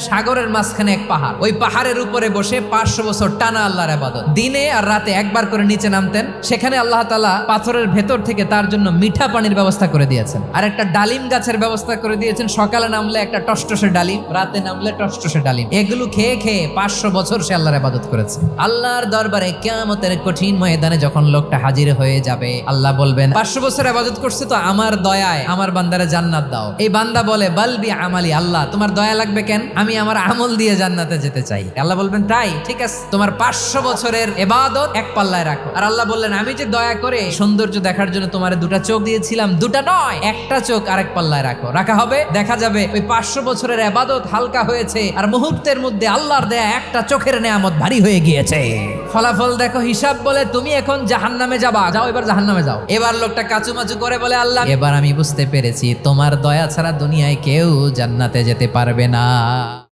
সাগরের মাঝখানে এক পাহাড়, ওই পাহাড়ের উপরে বসে 500 বছর টানা আল্লাহর ইবাদত। দিনে আর রাতে একবার করে নিচে নামতেন। সেখানে আল্লাহ তাআলা পাথরের ভেতর থেকে তার জন্য মিঠা পানির ব্যবস্থা করে দিয়েছেন, আর একটা ডালিম গাছের ব্যবস্থা করে দিয়েছেন। সকালে নামলে একটা টসটসে ডালিম, রাতে নামলে টসটসে ডালিম। এগুলো খেয়ে খেয়ে 500 বছর সে আল্লাহর ইবাদত করেছে। আল্লাহর দরবারে কিয়ামতের কঠিন ময়দানে যখন লোকটা হাজির হয়ে যাবে, আল্লাহ বলবেন 500 বছর ইবাদত করছে তো আমার দয়ায় আমার বান্দারে জান্নাত দাও। এই বান্দা বলে বালবি আমালি, আল্লাহ তোমার দয়া লাগবে কেন? আমি আমার আমল দিয়ে জান্নাতে যেতে চাই। আল্লাহ বলবেন তাই ঠিক আছে, তোমার 500 বছরের ইবাদত এক পাল্লায় রাখো। আর আল্লাহ বললেন আমি যে দয়া করে সৌন্দর্য দেখার জন্য তোমার দুটা চোখ দিয়েছিলাম, দুটা নয় একটা চোখ আরেক পাল্লায় রাখো। রাখা হবে, দেখা যাবে ওই 500 বছরের ইবাদত হালকা হয়েছে, আর মুহূর্তের মধ্যে আল্লাহর দেয়া একটা চোখের নেয়ামত ভারী হয়ে গিয়েছে। ফলাফল দেখো, হিসাব বলে তুমি এখন জাহান্নামে যাবা, যাও এবার জাহান্নামে যাও। এবার লোকটা কাচুমাচু করে বলে আল্লাহ এবার আমি বুঝতে পেরেছি তোমার দয়া ছাড়া দুনিয়ায় কেউ জান্নাতে যেতে পারবে না।